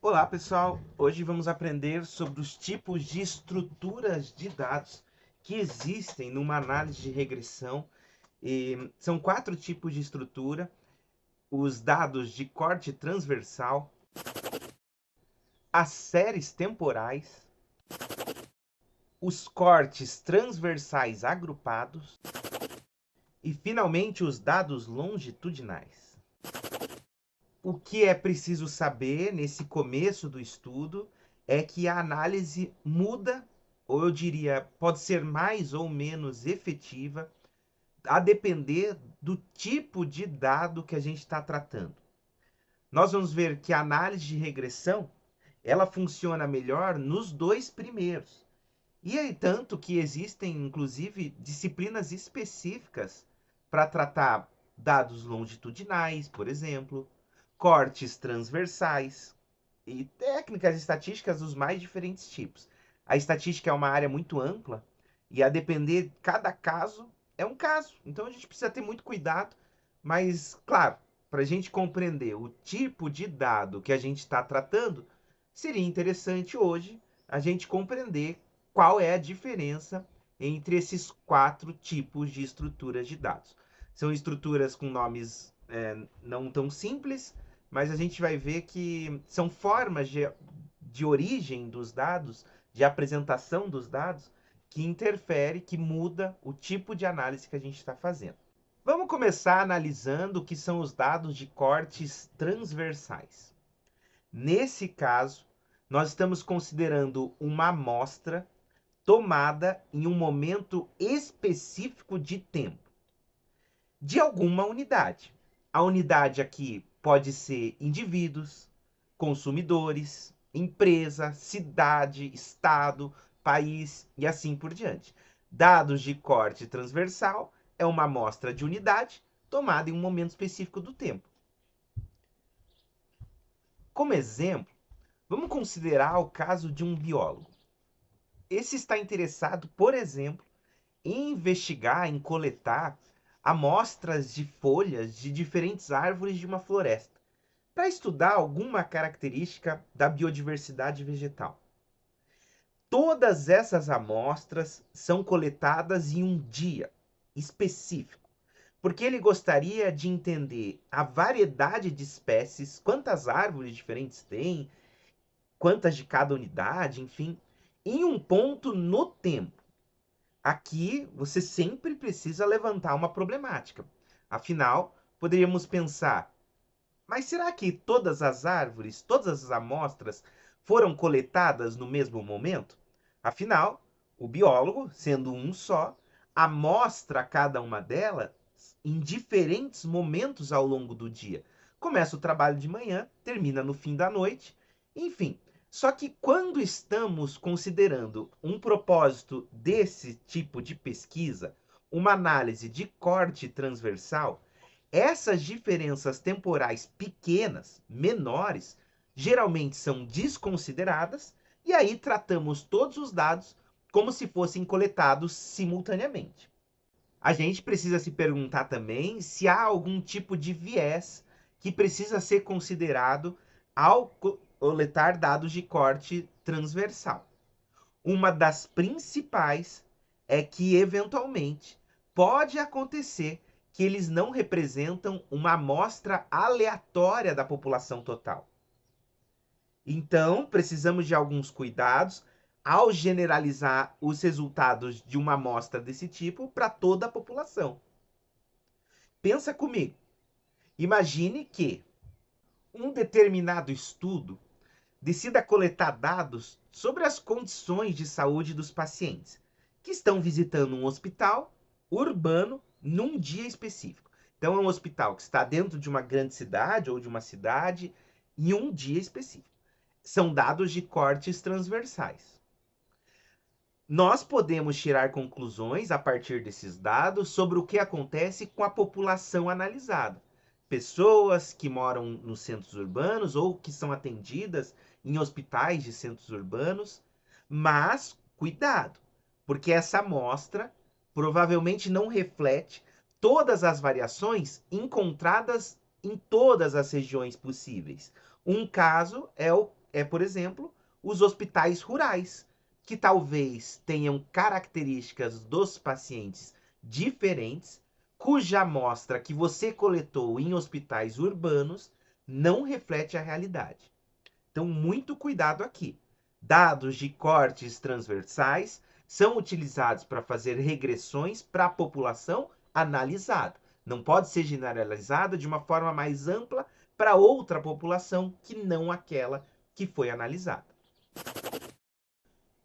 Olá, pessoal! Hoje vamos aprender sobre os tipos de estruturas de dados que existem numa análise de regressão. São 4 tipos de estrutura: os dados de corte transversal, as séries temporais, os cortes transversais agrupados e, finalmente, os dados longitudinais. O que é preciso saber nesse começo do estudo é que a análise muda, ou eu diria, pode ser mais ou menos efetiva, a depender do tipo de dado que a gente está tratando. Nós vamos ver que a análise de regressão, ela funciona melhor nos dois primeiros. E é tanto que existem, inclusive, disciplinas específicas para tratar dados longitudinais, por exemplo, cortes transversais e técnicas estatísticas dos mais diferentes tipos. A estatística é uma área muito ampla e, a depender de cada caso, é um caso. Então a gente precisa ter muito cuidado, mas, claro, para a gente compreender o tipo de dado que a gente está tratando, seria interessante hoje a gente compreender qual é a diferença entre esses 4 tipos de estruturas de dados. São estruturas com nomes não tão simples, mas a gente vai ver que são formas de origem dos dados, de apresentação dos dados, que interfere, que muda o tipo de análise que a gente está fazendo. Vamos começar analisando o que são os dados de cortes transversais. Nesse caso, nós estamos considerando uma amostra tomada em um momento específico de tempo, de alguma unidade. A unidade aqui pode ser indivíduos, consumidores, empresa, cidade, estado, país e assim por diante. Dados de corte transversal é uma amostra de unidade tomada em um momento específico do tempo. Como exemplo, vamos considerar o caso de um biólogo. Esse está interessado, por exemplo, em investigar, em coletar amostras de folhas de diferentes árvores de uma floresta, para estudar alguma característica da biodiversidade vegetal. Todas essas amostras são coletadas em um dia específico, porque ele gostaria de entender a variedade de espécies, quantas árvores diferentes tem, quantas de cada unidade, enfim, em um ponto no tempo. Aqui você sempre precisa levantar uma problemática. Afinal, poderíamos pensar: mas será que todas as árvores, todas as amostras foram coletadas no mesmo momento? Afinal, o biólogo, sendo um só, amostra cada uma delas em diferentes momentos ao longo do dia. Começa o trabalho de manhã, termina no fim da noite, enfim. Só que quando estamos considerando um propósito desse tipo de pesquisa, uma análise de corte transversal, essas diferenças temporais pequenas, menores, geralmente são desconsideradas e aí tratamos todos os dados como se fossem coletados simultaneamente. A gente precisa se perguntar também se há algum tipo de viés que precisa ser considerado ao coletar dados de corte transversal. Uma das principais é que, eventualmente, pode acontecer que eles não representam uma amostra aleatória da população total. Então, precisamos de alguns cuidados ao generalizar os resultados de uma amostra desse tipo para toda a população. Pensa comigo. Imagine que um determinado estudo decida coletar dados sobre as condições de saúde dos pacientes que estão visitando um hospital urbano num dia específico. Então, é um hospital que está dentro de uma grande cidade ou de uma cidade em um dia específico. São dados de cortes transversais. Nós podemos tirar conclusões a partir desses dados sobre o que acontece com a população analisada. Pessoas que moram nos centros urbanos ou que são atendidas em hospitais de centros urbanos, mas cuidado, porque essa amostra provavelmente não reflete todas as variações encontradas em todas as regiões possíveis. Um caso é é, por exemplo, os hospitais rurais, que talvez tenham características dos pacientes diferentes, cuja amostra que você coletou em hospitais urbanos não reflete a realidade. Então, muito cuidado aqui. Dados de cortes transversais são utilizados para fazer regressões para a população analisada. Não pode ser generalizada de uma forma mais ampla para outra população que não aquela que foi analisada.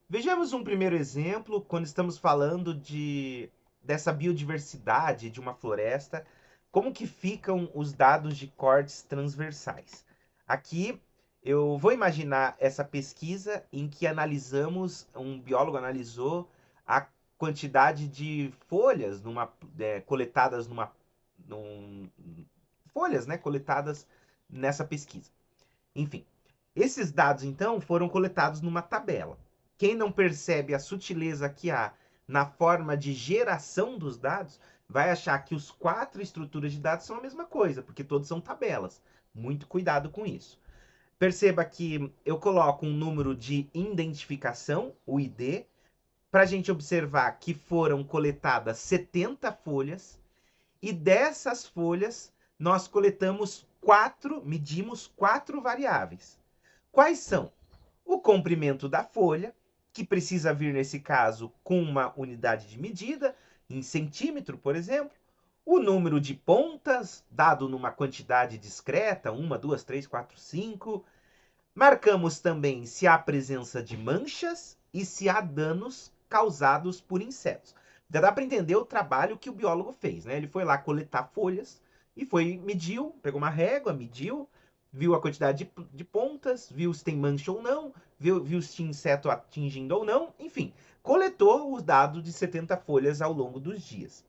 Vejamos um primeiro exemplo quando estamos falando dessa biodiversidade de uma floresta, como que ficam os dados de cortes transversais. Aqui eu vou imaginar essa pesquisa em que um biólogo analisou a quantidade de folhas coletadas folhas, né, coletadas nessa pesquisa. Enfim, esses dados então foram coletados numa tabela. Quem não percebe a sutileza que há na forma de geração dos dados, vai achar que os 4 estruturas de dados são a mesma coisa, porque todos são tabelas. Muito cuidado com isso. Perceba que eu coloco um número de identificação, o ID, para a gente observar que foram coletadas 70 folhas, e dessas folhas nós medimos 4 variáveis. Quais são? O comprimento da folha, que precisa vir, nesse caso, com uma unidade de medida, em centímetro, por exemplo. O número de pontas, dado numa quantidade discreta, 1, 2, 3, 4, 5. Marcamos também se há presença de manchas e se há danos causados por insetos. Já dá para entender o trabalho que o biólogo fez, né? Ele foi lá coletar folhas e mediu, pegou uma régua, mediu, viu a quantidade de pontas, viu se tem mancha ou não, viu se tinha inseto atingindo ou não, enfim, coletou os dados de 70 folhas ao longo dos dias.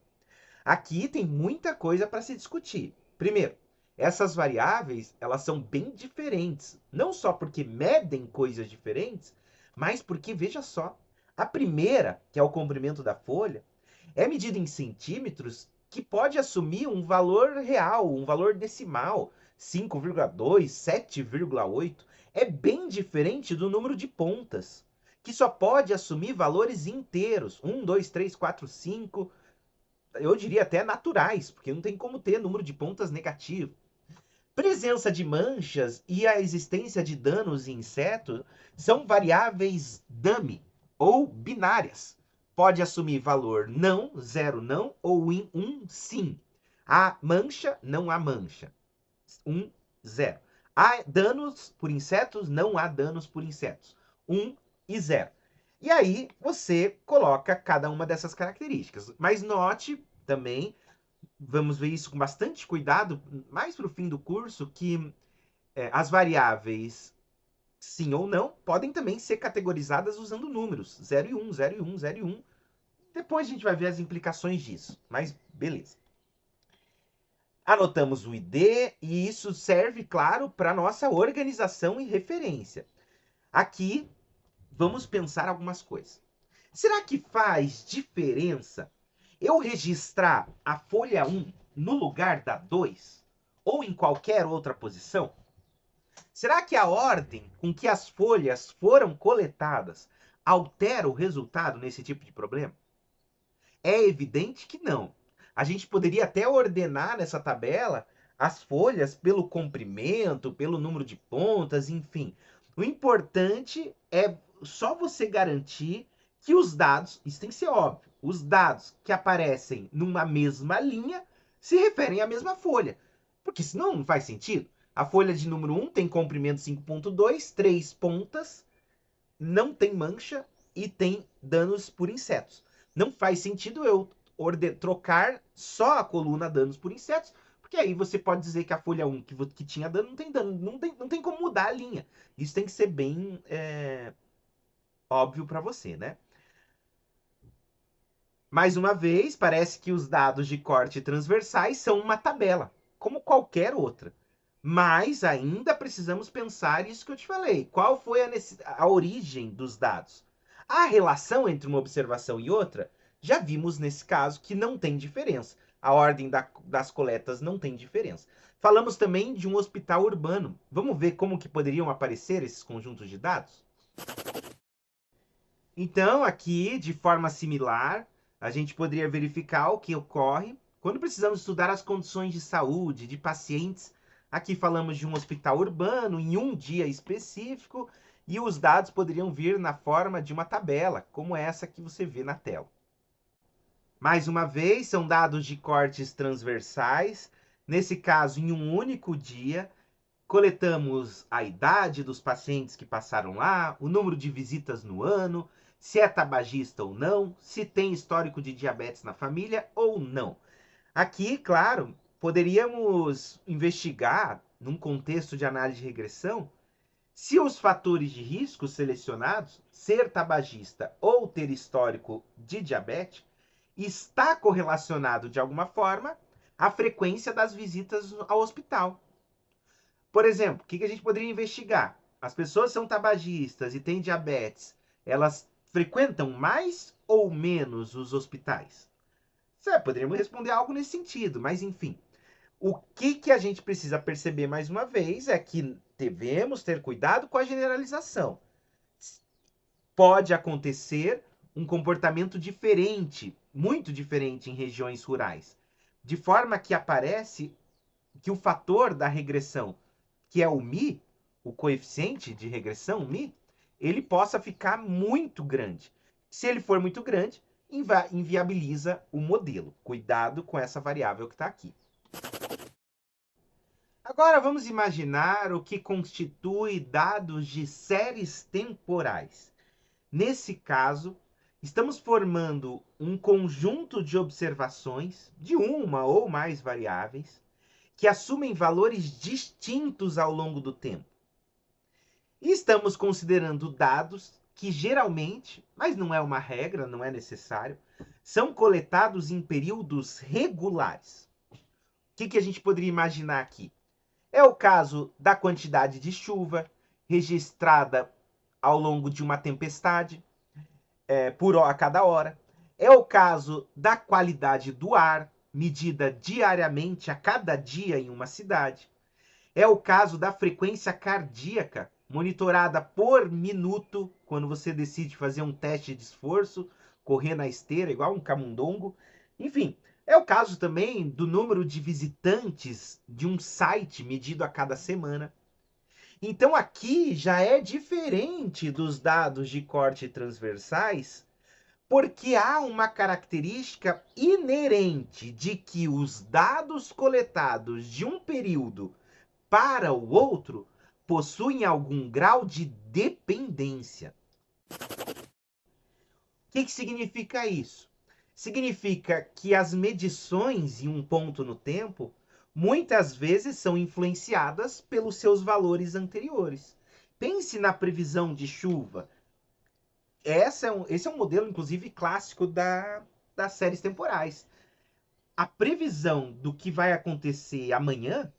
Aqui tem muita coisa para se discutir. Primeiro, essas variáveis, elas são bem diferentes, não só porque medem coisas diferentes, mas porque, veja só, a primeira, que é o comprimento da folha, é medida em centímetros, que pode assumir um valor real, um valor decimal, 5,2, 7,8. É bem diferente do número de pontas, que só pode assumir valores inteiros, 1, 2, 3, 4, 5, eu diria até naturais, porque não tem como ter número de pontas negativo. Presença de manchas e a existência de danos em inseto são variáveis dummy, ou binárias. Pode assumir valor não, 0 não, ou em 1 sim. Há mancha, não há mancha. 1, 0. Há danos por insetos, não há danos por insetos. 1 e 0. E aí você coloca cada uma dessas características. Mas note também, vamos ver isso com bastante cuidado, mais para o fim do curso, que as variáveis sim ou não podem também ser categorizadas usando números, 0 e 1, 0 e 1, 0 e 1. Depois a gente vai ver as implicações disso, mas beleza. Anotamos o ID e isso serve, claro, para nossa organização e referência. Aqui, vamos pensar algumas coisas. Será que faz diferença eu registrar a folha 1 no lugar da 2? Ou em qualquer outra posição? Será que a ordem com que as folhas foram coletadas altera o resultado nesse tipo de problema? É evidente que não. A gente poderia até ordenar nessa tabela as folhas pelo comprimento, pelo número de pontas, enfim. O importante é só você garantir que os dados, isso tem que ser óbvio, os dados que aparecem numa mesma linha se referem à mesma folha. Porque senão não faz sentido. A folha de número 1 tem comprimento 5,2, 3 pontas, não tem mancha e tem danos por insetos. Não faz sentido eu trocar só a coluna danos por insetos, porque aí você pode dizer que a folha 1 que tinha dano não tem dano, não tem como mudar a linha. Isso tem que ser bem óbvio para você, né? Mais uma vez, parece que os dados de corte transversais são uma tabela, como qualquer outra. Mas ainda precisamos pensar isso que eu te falei. Qual foi a origem dos dados? A relação entre uma observação e outra, já vimos nesse caso que não tem diferença. A ordem das coletas não tem diferença. Falamos também de um hospital urbano. Vamos ver como que poderiam aparecer esses conjuntos de dados? Então, aqui, de forma similar, a gente poderia verificar o que ocorre quando precisamos estudar as condições de saúde de pacientes. Aqui falamos de um hospital urbano em um dia específico e os dados poderiam vir na forma de uma tabela, como essa que você vê na tela. Mais uma vez, são dados de cortes transversais, nesse caso, em um único dia. Coletamos a idade dos pacientes que passaram lá, o número de visitas no ano, se é tabagista ou não, se tem histórico de diabetes na família ou não. Aqui, claro, poderíamos investigar, num contexto de análise de regressão, se os fatores de risco selecionados, ser tabagista ou ter histórico de diabetes, está correlacionado de alguma forma à frequência das visitas ao hospital. Por exemplo, o que a gente poderia investigar? As pessoas são tabagistas e têm diabetes, elas frequentam mais ou menos os hospitais? Poderíamos responder algo nesse sentido, mas enfim. O que a gente precisa perceber mais uma vez é que devemos ter cuidado com a generalização. Pode acontecer um comportamento diferente, muito diferente em regiões rurais, de forma que aparece que o fator da regressão, que é o Mi, o coeficiente de regressão, Mi, ele possa ficar muito grande. Se ele for muito grande, inviabiliza o modelo. Cuidado com essa variável que está aqui. Agora vamos imaginar o que constitui dados de séries temporais. Nesse caso, estamos formando um conjunto de observações de uma ou mais variáveis que assumem valores distintos ao longo do tempo. E estamos considerando dados que geralmente, mas não é uma regra, não é necessário, são coletados em períodos regulares. O que a gente poderia imaginar aqui? É o caso da quantidade de chuva registrada ao longo de uma tempestade, a cada hora. É o caso da qualidade do ar, medida diariamente a cada dia em uma cidade. É o caso da frequência cardíaca, monitorada por minuto, quando você decide fazer um teste de esforço, correr na esteira, igual um camundongo. Enfim, é o caso também do número de visitantes de um site medido a cada semana. Então aqui já é diferente dos dados de corte transversais, porque há uma característica inerente de que os dados coletados de um período para o outro possuem algum grau de dependência. O que significa isso? Significa que as medições em um ponto no tempo muitas vezes são influenciadas pelos seus valores anteriores. Pense na previsão de chuva. Esse é um modelo, inclusive, clássico das séries temporais. A previsão do que vai acontecer amanhã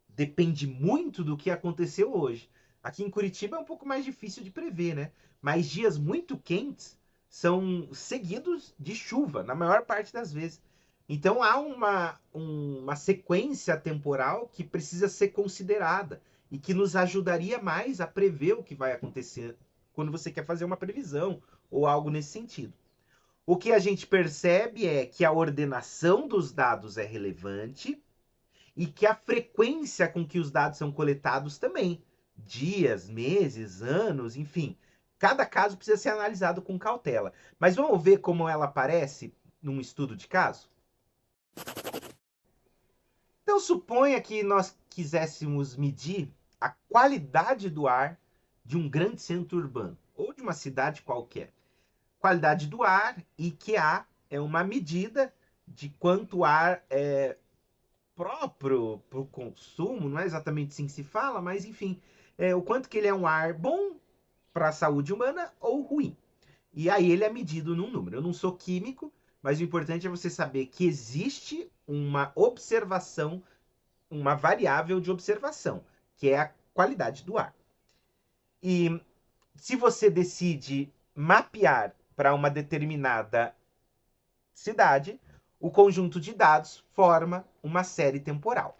depende muito do que aconteceu hoje. Aqui em Curitiba é um pouco mais difícil de prever, né? Mas dias muito quentes são seguidos de chuva, na maior parte das vezes. Então há uma sequência temporal que precisa ser considerada e que nos ajudaria mais a prever o que vai acontecer quando você quer fazer uma previsão ou algo nesse sentido. O que a gente percebe é que a ordenação dos dados é relevante e que a frequência com que os dados são coletados também. Dias, meses, anos, enfim. Cada caso precisa ser analisado com cautela. Mas vamos ver como ela aparece num estudo de caso? Então, suponha que nós quiséssemos medir a qualidade do ar de um grande centro urbano ou de uma cidade qualquer. Qualidade do ar, IQA, é uma medida de quanto ar é próprio para o consumo, não é exatamente assim que se fala, mas enfim, o quanto que ele é um ar bom para a saúde humana ou ruim. E aí ele é medido num número. Eu não sou químico, mas o importante é você saber que existe uma observação, uma variável de observação, que é a qualidade do ar. E se você decide mapear para uma determinada cidade, o conjunto de dados forma uma série temporal.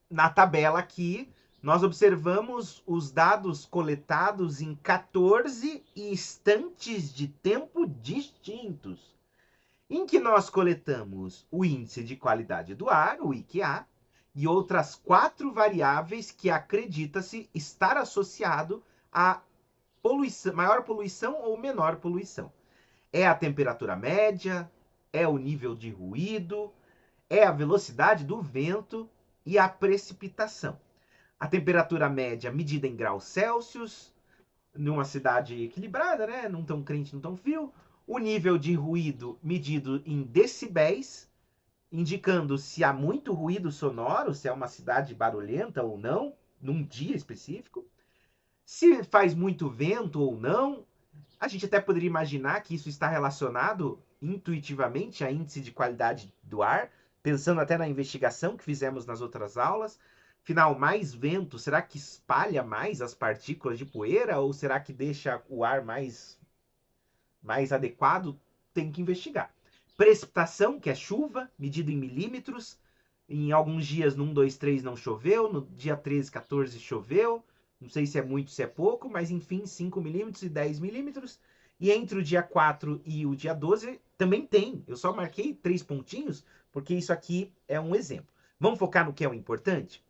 na tabela aqui, nós observamos os dados coletados em 14 instantes de tempo distintos, em que nós coletamos o índice de qualidade do ar, o IQA, e outras 4 variáveis que acredita-se estar associado a poluição, maior poluição ou menor poluição. É a temperatura média, é o nível de ruído, é a velocidade do vento e a precipitação. A temperatura média medida em graus Celsius, numa cidade equilibrada, né? Não tão quente, não tão frio. O nível de ruído medido em decibéis, indicando se há muito ruído sonoro, se é uma cidade barulhenta ou não, num dia específico. Se faz muito vento ou não. A gente até poderia imaginar que isso está relacionado intuitivamente a índice de qualidade do ar, pensando até na investigação que fizemos nas outras aulas. Afinal, mais vento, será que espalha mais as partículas de poeira ou será que deixa o ar mais adequado? Tem que investigar. Precipitação, que é chuva, medida em milímetros. Em alguns dias, no 1, 2, 3 não choveu, no dia 13, 14 choveu. Não sei se é muito, se é pouco, mas enfim, 5 milímetros e 10 milímetros. E entre o dia 4 e o dia 12 também tem. Eu só marquei 3 pontinhos, porque isso aqui é um exemplo. Vamos focar no que é o importante?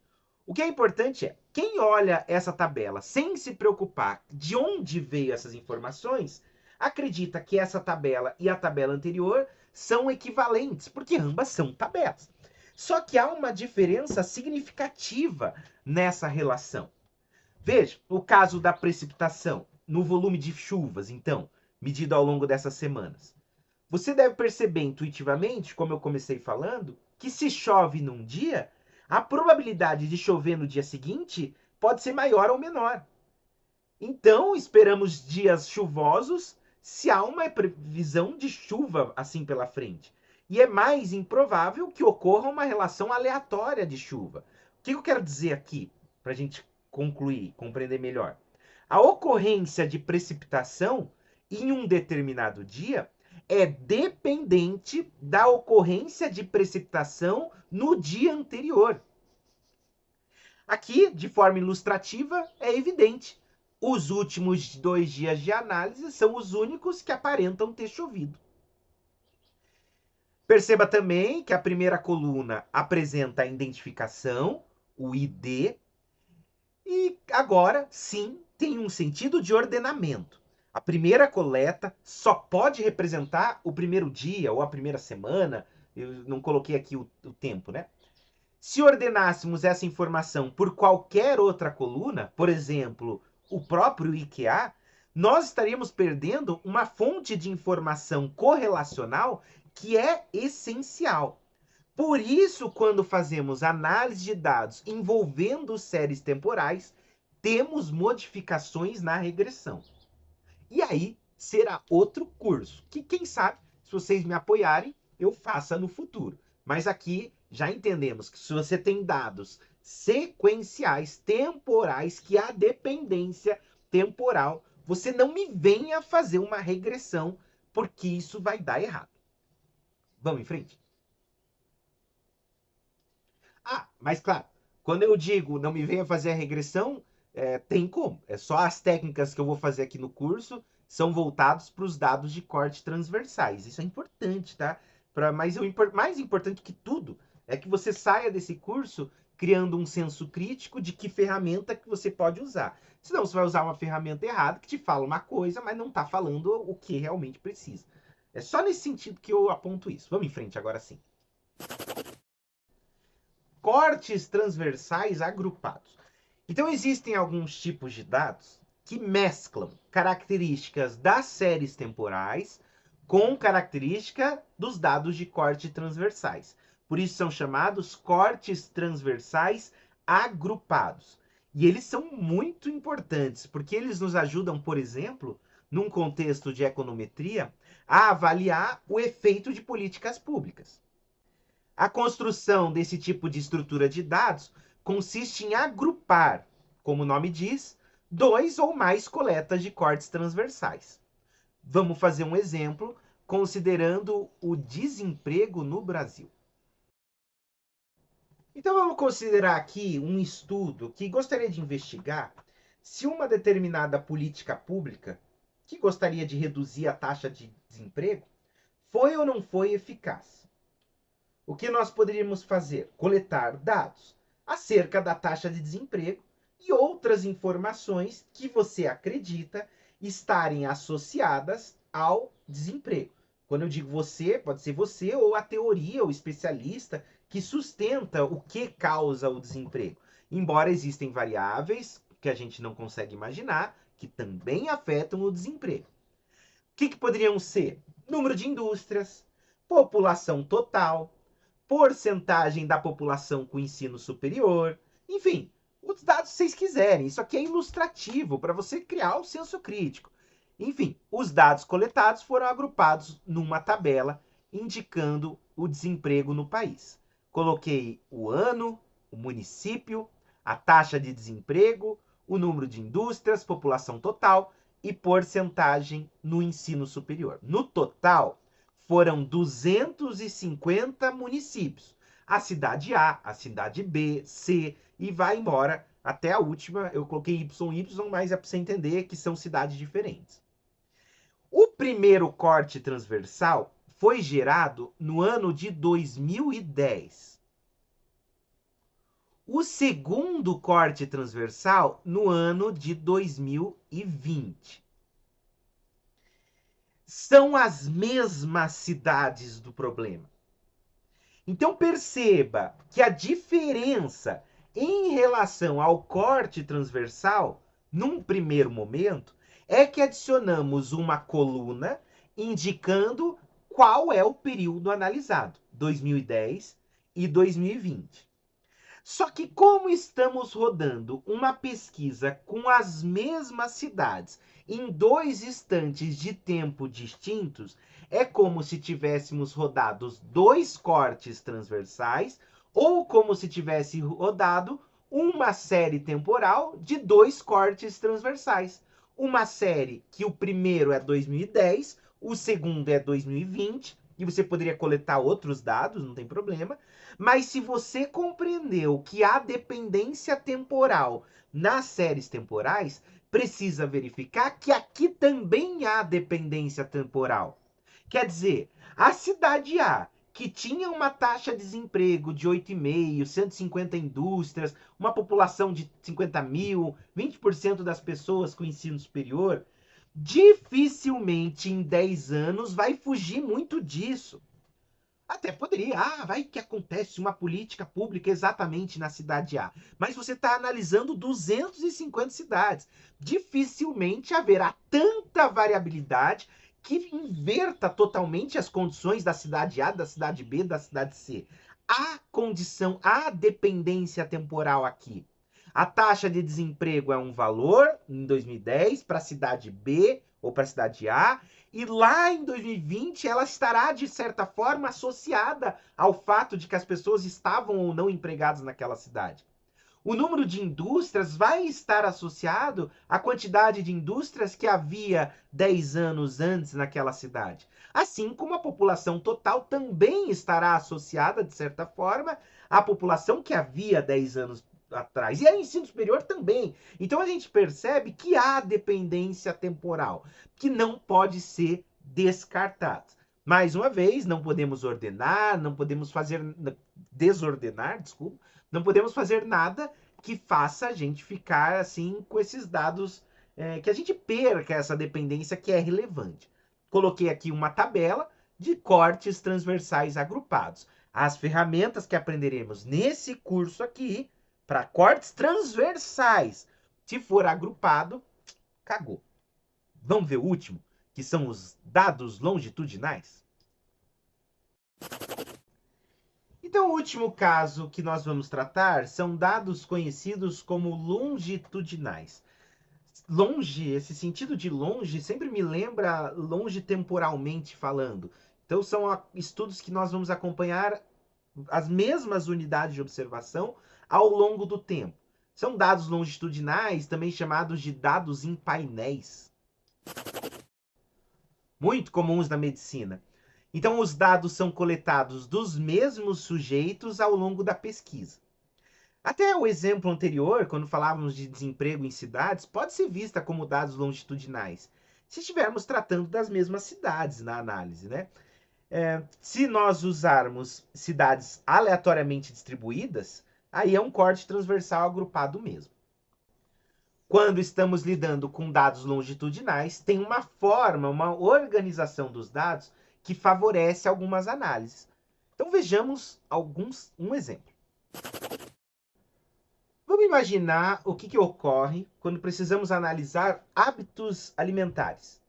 O que é importante é, quem olha essa tabela sem se preocupar de onde veio essas informações, acredita que essa tabela e a tabela anterior são equivalentes, porque ambas são tabelas. Só que há uma diferença significativa nessa relação. Veja, o caso da precipitação, no volume de chuvas, então, medido ao longo dessas semanas. Você deve perceber intuitivamente, como eu comecei falando, que se chove num dia, a probabilidade de chover no dia seguinte pode ser maior ou menor. Então, esperamos dias chuvosos se há uma previsão de chuva assim pela frente. E é mais improvável que ocorra uma relação aleatória de chuva. O que eu quero dizer aqui, para a gente concluir, compreender melhor? A ocorrência de precipitação em um determinado dia é dependente da ocorrência de precipitação no dia anterior. Aqui, de forma ilustrativa, é evidente. Os últimos 2 dias de análise são os únicos que aparentam ter chovido. Perceba também que a primeira coluna apresenta a identificação, o ID, e agora sim tem um sentido de ordenamento. A primeira coleta só pode representar o primeiro dia ou a primeira semana. Eu não coloquei aqui o tempo, né? Se ordenássemos essa informação por qualquer outra coluna, por exemplo, o próprio IQA, nós estaríamos perdendo uma fonte de informação correlacional que é essencial. Por isso, quando fazemos análise de dados envolvendo séries temporais, temos modificações na regressão. E aí será outro curso, que quem sabe, se vocês me apoiarem, eu faça no futuro. Mas aqui já entendemos que se você tem dados sequenciais, temporais, que há dependência temporal, você não me venha fazer uma regressão, porque isso vai dar errado. Vamos em frente? Ah, mas claro, quando eu digo não me venha fazer a regressão, tem como. É só as técnicas que eu vou fazer aqui no curso são voltados para os dados de corte transversais. Isso é importante, tá? Mas o mais importante que tudo é que você saia desse curso criando um senso crítico de que ferramenta que você pode usar. Senão você vai usar uma ferramenta errada que te fala uma coisa, mas não está falando o que realmente precisa. É só nesse sentido que eu aponto isso. Vamos em frente agora sim. Cortes transversais agrupados. Então, existem alguns tipos de dados que mesclam características das séries temporais com característica dos dados de corte transversais. Por isso são chamados cortes transversais agrupados. E eles são muito importantes, porque eles nos ajudam, por exemplo, num contexto de econometria, a avaliar o efeito de políticas públicas. A construção desse tipo de estrutura de dados consiste em agrupar, como o nome diz, 2 ou mais coletas de cortes transversais. Vamos fazer um exemplo considerando o desemprego no Brasil. Então vamos considerar aqui um estudo que gostaria de investigar se uma determinada política pública que gostaria de reduzir a taxa de desemprego foi ou não foi eficaz. O que nós poderíamos fazer? Coletar dados acerca da taxa de desemprego e outras informações que você acredita estarem associadas ao desemprego. Quando eu digo você, pode ser você ou a teoria, o especialista que sustenta o que causa o desemprego. Embora existem variáveis que a gente não consegue imaginar que também afetam o desemprego. O que poderiam ser? Número de indústrias, população total, porcentagem da população com ensino superior, enfim, os dados que vocês quiserem. Isso aqui é ilustrativo para você criar o senso crítico. Enfim, os dados coletados foram agrupados numa tabela indicando o desemprego no país. Coloquei o ano, o município, a taxa de desemprego, o número de indústrias, população total e porcentagem no ensino superior. No total, foram 250 municípios. A cidade A, a cidade B, C e vai embora até a última. Eu coloquei Y, mas é para você entender que são cidades diferentes. O primeiro corte transversal foi gerado no ano de 2010. O segundo corte transversal no ano de 2020. São as mesmas cidades do problema. Então perceba que a diferença em relação ao corte transversal, num primeiro momento, é que adicionamos uma coluna indicando qual é o período analisado, 2010 e 2020. Só que como estamos rodando uma pesquisa com as mesmas cidades em dois instantes de tempo distintos, é como se tivéssemos rodado dois cortes transversais ou como se tivesse rodado uma série temporal de dois cortes transversais. Uma série que o primeiro é 2010, o segundo é 2020, e você poderia coletar outros dados, não tem problema. Mas se você compreendeu que há dependência temporal nas séries temporais, precisa verificar que aqui também há dependência temporal. Quer dizer, a cidade A, que tinha uma taxa de desemprego de 8,5, 150 indústrias, uma população de 50 mil, 20% das pessoas com ensino superior, dificilmente em 10 anos vai fugir muito disso. Até poderia, vai que acontece uma política pública exatamente na cidade A. Mas você está analisando 250 cidades. Dificilmente haverá tanta variabilidade que inverta totalmente as condições da cidade A, da cidade B, da cidade C. Há condição, há dependência temporal aqui. A taxa de desemprego é um valor em 2010 para a cidade B ou para a cidade A, e lá em 2020 ela estará, de certa forma, associada ao fato de que as pessoas estavam ou não empregadas naquela cidade. O número de indústrias vai estar associado à quantidade de indústrias que havia 10 anos antes naquela cidade. Assim como a população total também estará associada, de certa forma, à população que havia 10 anos atrás. E a ensino superior também. Então a gente percebe que há dependência temporal, que não pode ser descartada. Mais uma vez, não podemos ordenar, não podemos fazer desordenar, desculpa, não podemos fazer nada que faça a gente ficar assim com esses dados, que a gente perca essa dependência que é relevante. Coloquei aqui uma tabela de cortes transversais agrupados. As ferramentas que aprenderemos nesse curso aqui para cortes transversais, se for agrupado, cagou. Vamos ver o último, que são os dados longitudinais? Então, o último caso que nós vamos tratar são dados conhecidos como longitudinais. Longe, esse sentido de longe sempre me lembra longe temporalmente falando. Então, são estudos que nós vamos acompanhar as mesmas unidades de observação ao longo do tempo. São dados longitudinais, também chamados de dados em painéis, muito comuns na medicina. Então, os dados são coletados dos mesmos sujeitos ao longo da pesquisa. Até o exemplo anterior, quando falávamos de desemprego em cidades, pode ser vista como dados longitudinais, se estivermos tratando das mesmas cidades na análise, né? Se nós usarmos cidades aleatoriamente distribuídas, aí é um corte transversal agrupado mesmo. Quando estamos lidando com dados longitudinais, tem uma forma, uma organização dos dados que favorece algumas análises. Então vejamos um exemplo. Vamos imaginar o que ocorre quando precisamos analisar hábitos alimentares.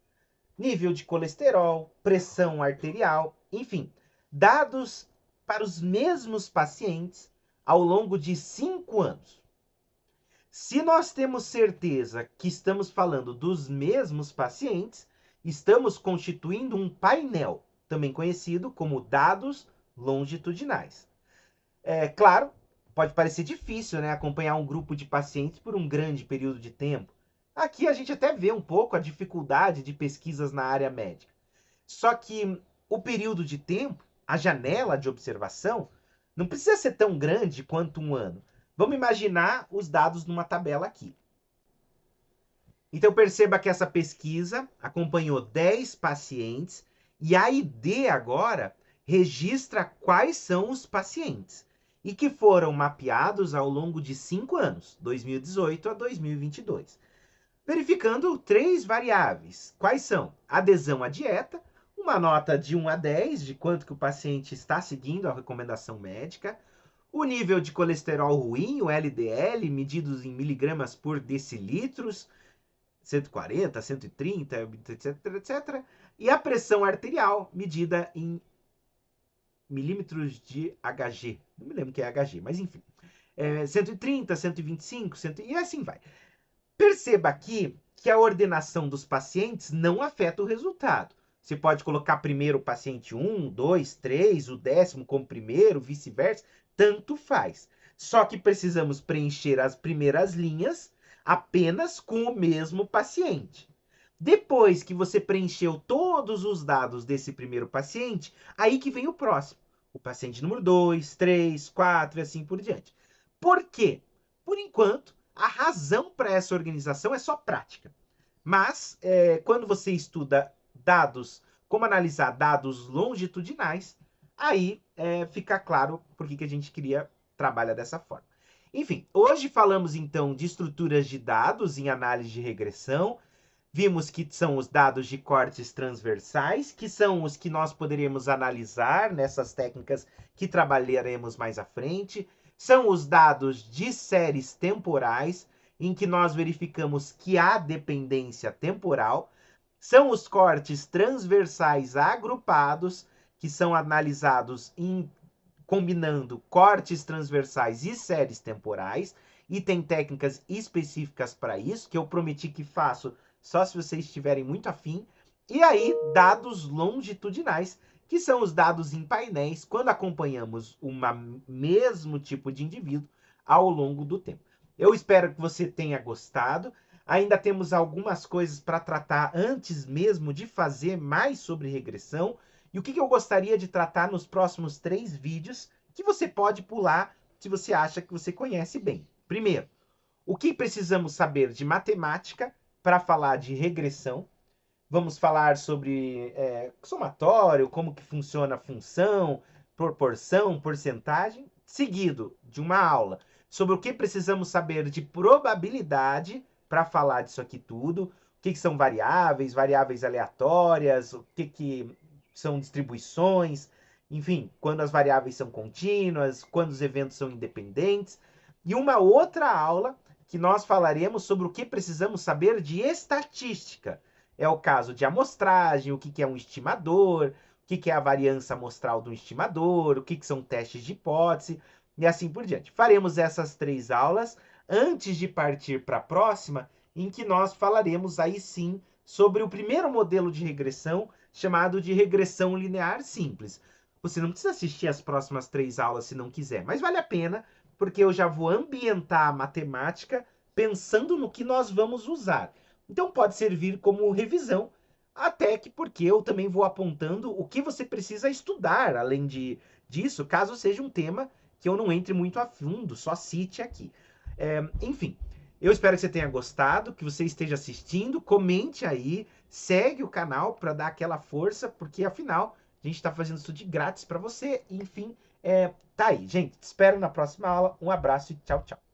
Nível de colesterol, pressão arterial, enfim, dados para os mesmos pacientes ao longo de 5 anos. Se nós temos certeza que estamos falando dos mesmos pacientes, estamos constituindo um painel, também conhecido como dados longitudinais. É claro, pode parecer difícil, né, acompanhar um grupo de pacientes por um grande período de tempo. Aqui a gente até vê um pouco a dificuldade de pesquisas na área médica. Só que o período de tempo, a janela de observação, não precisa ser tão grande quanto um ano. Vamos imaginar os dados numa tabela aqui. Então perceba que essa pesquisa acompanhou 10 pacientes e a ID agora registra quais são os pacientes e que foram mapeados ao longo de 5 anos, 2018 a 2022. Verificando 3 variáveis. Quais são? Adesão à dieta, uma nota de 1 a 10 de quanto que o paciente está seguindo a recomendação médica, o nível de colesterol ruim, o LDL, medidos em miligramas por decilitros, 140, 130, etc, etc. E a pressão arterial, medida em milímetros de Hg. Não me lembro o que é Hg, mas enfim. 130, 125, 100, e assim vai. Perceba aqui que a ordenação dos pacientes não afeta o resultado. Você pode colocar primeiro o paciente 1, 2, 3, o 10º como primeiro, vice-versa, tanto faz. Só que precisamos preencher as primeiras linhas apenas com o mesmo paciente. Depois que você preencheu todos os dados desse primeiro paciente, aí que vem o próximo. O paciente número 2, 3, 4 e assim por diante. Por quê? Por enquanto, a razão para essa organização é só prática. Mas, quando você estuda dados, como analisar dados longitudinais, aí fica claro por que a gente trabalha dessa forma. Enfim, hoje falamos então de estruturas de dados em análise de regressão. Vimos que são os dados de cortes transversais, que são os que nós poderíamos analisar nessas técnicas que trabalharemos mais à frente. São os dados de séries temporais, em que nós verificamos que há dependência temporal. São os cortes transversais agrupados, que são analisados combinando cortes transversais e séries temporais. E tem técnicas específicas para isso, que eu prometi que faço só se vocês estiverem muito afim. E aí, dados longitudinais, que são os dados em painéis, quando acompanhamos o mesmo tipo de indivíduo ao longo do tempo. Eu espero que você tenha gostado. Ainda temos algumas coisas para tratar antes mesmo de fazer mais sobre regressão. E o que eu gostaria de tratar nos próximos 3 vídeos, que você pode pular se você acha que você conhece bem. Primeiro, o que precisamos saber de matemática para falar de regressão. Vamos falar sobre somatório, como que funciona a função, proporção, porcentagem, seguido de uma aula sobre o que precisamos saber de probabilidade para falar disso aqui tudo, o que são variáveis, variáveis aleatórias, o que são distribuições, enfim, quando as variáveis são contínuas, quando os eventos são independentes, e uma outra aula que nós falaremos sobre o que precisamos saber de estatística. É o caso de amostragem, o que é um estimador, o que é a variância amostral do estimador, o que são testes de hipótese, e assim por diante. Faremos essas 3 aulas antes de partir para a próxima, em que nós falaremos aí sim sobre o primeiro modelo de regressão, chamado de regressão linear simples. Você não precisa assistir as próximas 3 aulas se não quiser, mas vale a pena, porque eu já vou ambientar a matemática pensando no que nós vamos usar. Então pode servir como revisão Até que porque eu também vou apontando o que você precisa estudar além disso, caso seja um tema que eu não entre muito a fundo, só cite aqui. Enfim, eu espero que você tenha gostado, que você esteja assistindo, comente aí, segue o canal para dar aquela força, porque afinal a gente está fazendo isso de grátis para você. Enfim, tá aí, gente. Te espero na próxima aula. Um abraço e tchau, tchau.